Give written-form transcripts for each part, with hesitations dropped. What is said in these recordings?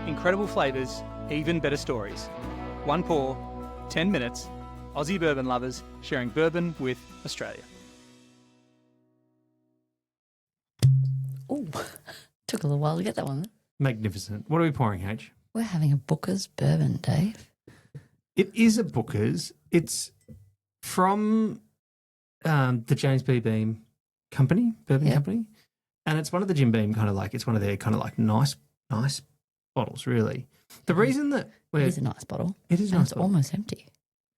Incredible flavours, even better stories. One pour, 10 minutes. Aussie bourbon lovers sharing bourbon with Australia. Oh, took a little while to get that one. Magnificent. What are we pouring, H? We're having a Booker's bourbon, Dave. It is a Booker's. It's from the James B. Beam Company, Bourbon Company. And it's one of the Jim Beam it's one of their nice bottles, really. The reason that it is a nice bottle. It is nice. It's almost empty.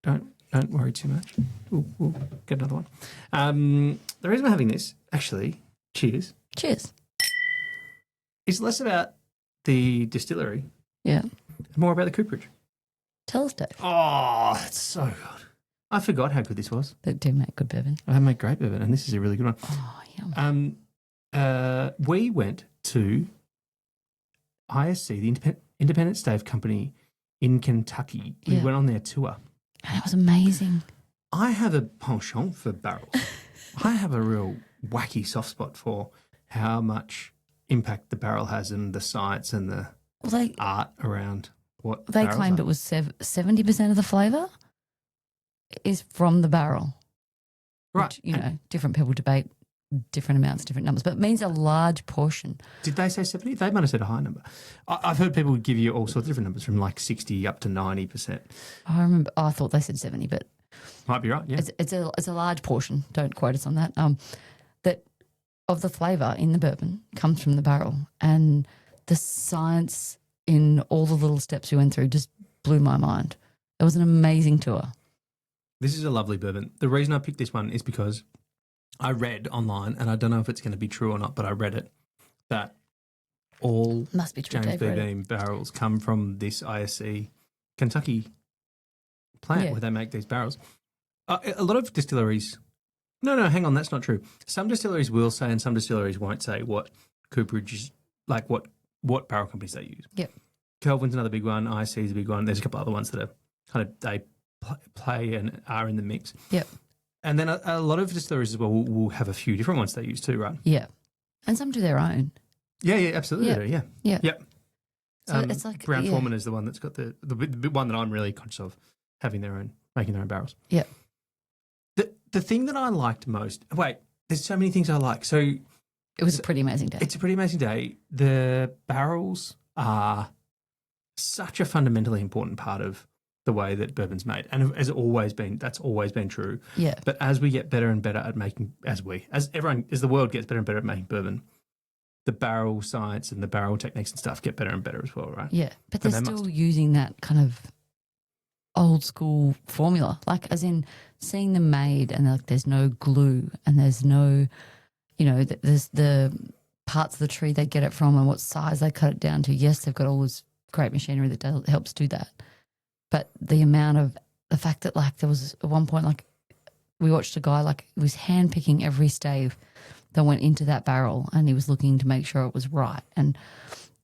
Don't worry too much. We'll get another one. The reason we're having this, actually, cheers. Cheers. Is less about the distillery. Yeah. And more about the cooperage. Tell us, Dave. Oh, that's so good. I forgot how good this was. They do make good bourbon. I make great bourbon, and this is a really good one. Oh, yum. We went to ISC, the Independent Stave Company in Kentucky. We went on their tour. And it was amazing. I have a penchant for barrels. I have a real wacky soft spot for how much impact the barrel has and the science and the art around what they claimed. It was 70% of the flavour is from the barrel. Right. Which, different people debate different amounts, different numbers, but it means a large portion. Did they say 70? They might have said a high number. I've heard people give you all sorts of different numbers from like 60 up to 90%. I thought they said 70, but might be right, yeah. It's a large portion. Don't quote us on that. That of the flavour in the bourbon comes from the barrel, and the science in all the little steps we went through just blew my mind. It was an amazing tour. This is a lovely bourbon. The reason I picked this one is because I read online, and I don't know if it's going to be true or not, but I read it, that all must be true, James B. Beam barrels come from this ISC Kentucky plant where they make these barrels. A lot of distilleries... No, hang on, that's not true. Some distilleries will say and some distilleries won't say what cooperage is, like what barrel companies they use. Yep. Kelvin's another big one, ISC is a big one. There's a couple other ones that are they play and are in the mix. Yep. And then a lot of distilleries as well will have a few different ones they use too, right? Yeah. And some do their own. Yeah, absolutely. Yeah. Yep. So it's like Brown Foreman is the one that's got the one that I'm really conscious of, having making their own barrels. Yeah. The thing that I liked most, there's so many things I like. So it was a pretty amazing day. It's a pretty amazing day. The barrels are such a fundamentally important part of the way that bourbon's made, and that's always been true. Yeah. But as we get better and better at making, as the world gets better and better at making bourbon, the barrel science and the barrel techniques and stuff get better and better as well, right? Yeah, but they're still using that kind of old school formula, like as in seeing them made, and like there's no glue and there's no, there's the parts of the tree they get it from and what size they cut it down to. Yes, they've got all this great machinery that helps do that. But the fact that like there was at one point, like we watched a guy like he was hand picking every stave that went into that barrel, and he was looking to make sure it was right. And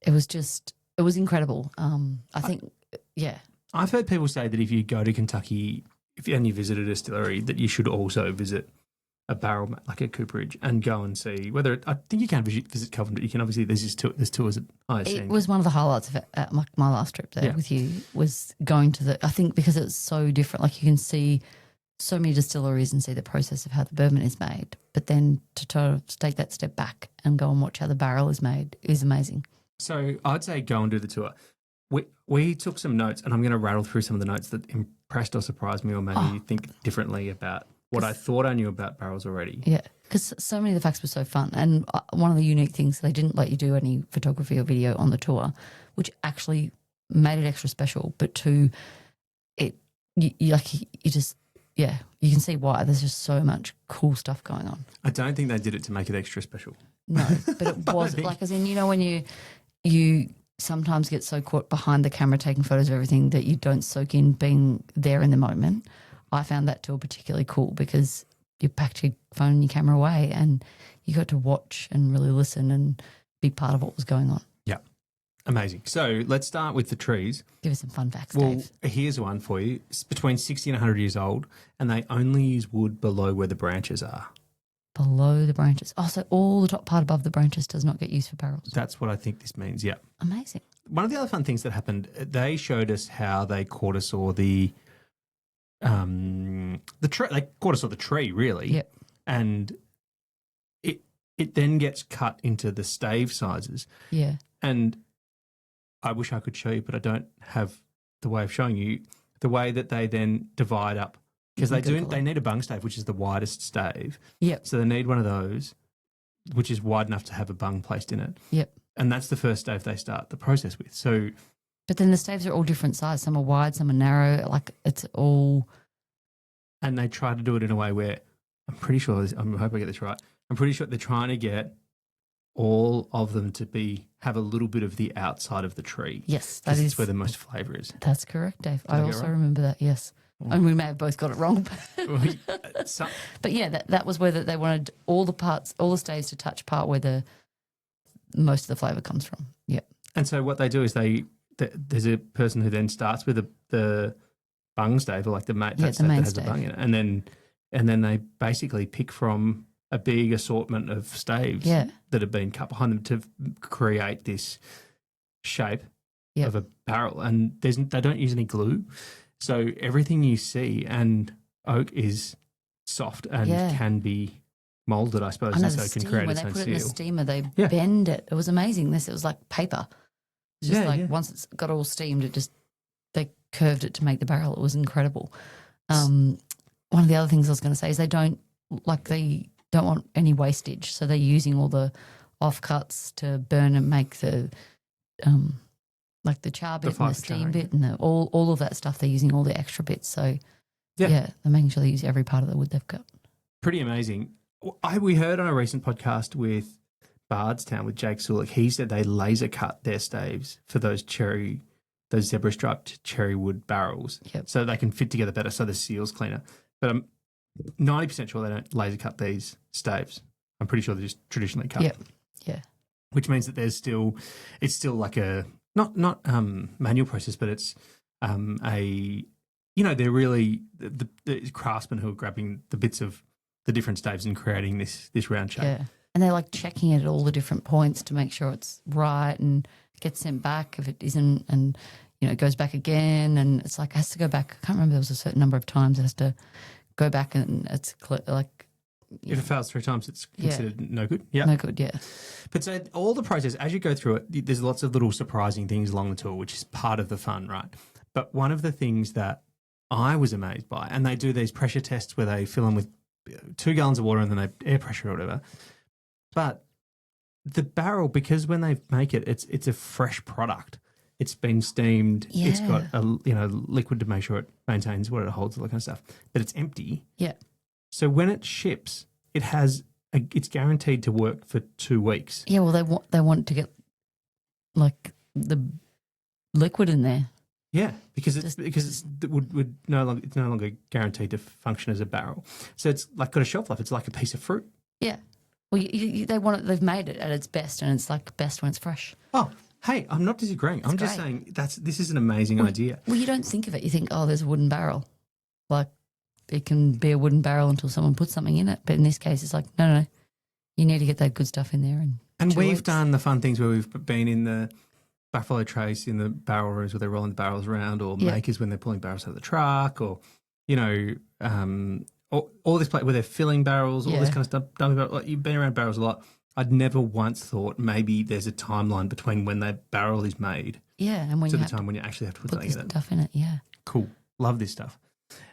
it was incredible. I think, yeah. I've heard people say that if you go to Kentucky, and you visit a distillery, that you should also visit a barrel, like a cooperage, and go and see whether I think you can visit Kelvin, but you can obviously there's tours at ISC. It was one of the highlights of it, my last trip there with you was going to I think because it's so different. Like you can see so many distilleries and see the process of how the bourbon is made, but then to take that step back and go and watch how the barrel is made is amazing. So I'd say go and do the tour. We took some notes, and I'm going to rattle through some of the notes that impressed or surprised me or made me think differently about what I thought I knew about barrels already. Yeah, because so many of the facts were so fun. And one of the unique things, they didn't let you do any photography or video on the tour, which actually made it extra special. But you can see why. There's just so much cool stuff going on. I don't think they did it to make it extra special. No, but it was like, as in, when you sometimes get so caught behind the camera taking photos of everything that you don't soak in being there in the moment. I found that tour particularly cool because you packed your phone and your camera away and you got to watch and really listen and be part of what was going on. Yeah. Amazing. So let's start with the trees. Give us some fun facts, Well, Dave. here's one for you. It's between 60 and 100 years old, and they only use wood below where the branches are. below the branches. Oh, so all the top part above the branches does not get used for barrels. That's what I think this means, yeah. Amazing. One of the other fun things that happened, they showed us how they quarter saw the tree. They quarter saw the tree, really. Yep. And it then gets cut into the stave sizes. Yeah. And I wish I could show you, but I don't have the way of showing you the way that they then divide up. Because they need a bung stave, which is the widest stave. Yep. So they need one of those, which is wide enough to have a bung placed in it. Yep. And that's the first stave they start the process with. So, but then the staves are all different size. Some are wide, some are narrow. Like it's all. And they try to do it in a way where I'm pretty sure, I hope I get this right. I'm pretty sure they're trying to get all of them to have a little bit of the outside of the tree. Yes, that's where the most flavour is. That's correct, Dave. I also right? remember that. Yes, and we may have both got it wrong. But, but yeah, that was where they wanted all the staves to touch part where most of the flavour comes from. Yep. And so what they do is there's a person who then starts with the bung stave, or like the main stave that has a bung in it, and then they basically pick from a big assortment of staves that have been cut behind them to create this shape of a barrel. And they don't use any glue, so everything you see, and oak is soft and can be moulded, I suppose, and so it can create its own seal. When they put it in a steamer, they bend it. It was amazing. It was like paper. It's just once it's got all steamed, they curved it to make the barrel. It was incredible. One of the other things I was going to say is they don't want any wastage, so they're using all the offcuts to burn and make the the char bit and the steam bit and all of that stuff. They're using all the extra bits. So they're making sure they use every part of the wood they've got. Pretty amazing. We heard on a recent podcast with Bardstown with Jake Sulik, he said they laser cut their staves for those zebra striped cherry wood barrels, so they can fit together better, so the seal's cleaner. But I'm 90% sure they don't laser cut these staves. I'm pretty sure they're just traditionally cut. Yeah. Which means that it's still like a not manual process, but it's they're really the craftsmen who are grabbing the bits of the different staves and creating this round shape. Yeah. And they're like checking it at all the different points to make sure it's right and gets sent back if it isn't, and it goes back again, and it's like it has to go back. I can't remember, there was a certain number of times it has to go back, and it's like if it fails 3 times, it's considered no good. Yeah, no good. Yeah, but so all the process as you go through it, there's lots of little surprising things along the tour, which is part of the fun, right? But one of the things that I was amazed by, and they do these pressure tests where they fill them with 2 gallons of water and then they air pressure or whatever. But the barrel, because when they make it, it's a fresh product. It's been steamed. Yeah. It's got a liquid to make sure it maintains what it holds, all that kind of stuff. But it's empty. Yeah. So when it ships, it's guaranteed to work for 2 weeks. Yeah. Well, they want to get like the liquid in there. Yeah, because it would no longer guaranteed to function as a barrel. So it's like got a shelf life. It's like a piece of fruit. Yeah. Well, they want it. They've made it at its best, and it's like best when it's fresh. Oh, hey, I'm not disagreeing. I'm just saying this is an amazing idea. Well, you don't think of it. You think, oh, there's a wooden barrel. Like it can be a wooden barrel until someone puts something in it. But in this case, it's like no. You need to get that good stuff in there. And we've done the fun things where we've been in the Buffalo Trace in the barrel rooms where they're rolling the barrels around, or makers when they're pulling barrels out of the truck, or all this place where they're filling barrels, all this kind of stuff. Like, you've been around barrels a lot. I'd never once thought maybe there's a timeline between when that barrel is made, and when to the time when you actually have to put something in it. Stuff in it, yeah. Cool, love this stuff.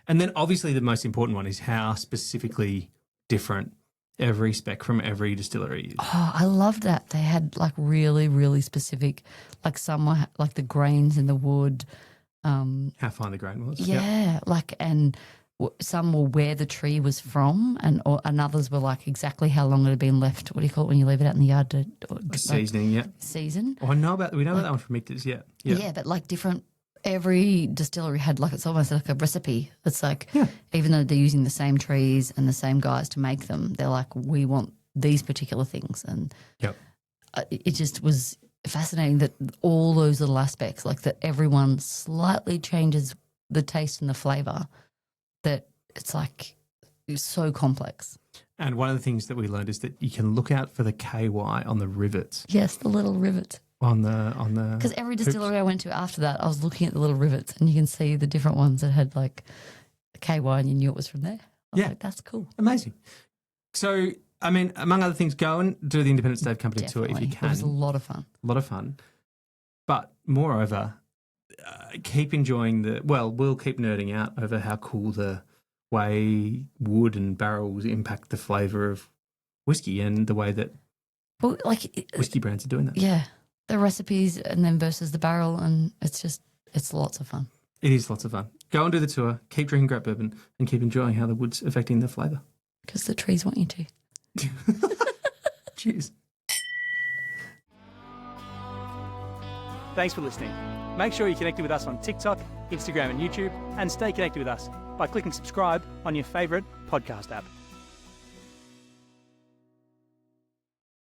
And then obviously the most important one is how specifically different every spec from every distillery is. Oh, I love that. They had like really, really specific, like some were like the grains in the wood. How fine the grain was. Yeah, and some were where the tree was from, and others were like exactly how long it had been left. What do you call it when you leave it out in the yard to seasoning? Season. Oh, we know about that one from Michter's. Yeah, but like different. Every distillery had it's almost like a recipe. It's like even though they're using the same trees and the same guys to make them, they're like, we want these particular things, and it just was fascinating that all those little aspects, like that everyone slightly changes the taste and the flavour. That it's like it's so complex. And one of the things that we learned is that you can look out for the KY on the rivets. Yes, the little rivets. On the Because every distillery I went to after that, I was looking at the little rivets, and you can see the different ones that had like a KY, and you knew it was from there. I was like, that's cool. Amazing. So, I mean, among other things, go and do the Independent Stave Company tour if you can. It was a lot of fun. A lot of fun. But moreover, keep enjoying we'll keep nerding out over how cool the way wood and barrels impact the flavour of whiskey and the way that whiskey brands are doing that. Yeah. The recipes and then versus the barrel, and it's lots of fun. It is lots of fun. Go and do the tour, keep drinking great bourbon, and keep enjoying how the wood's affecting the flavour. Because the trees want you to. Cheers. Thanks for listening. Make sure you're connected with us on TikTok, Instagram and YouTube, and stay connected with us by clicking subscribe on your favourite podcast app.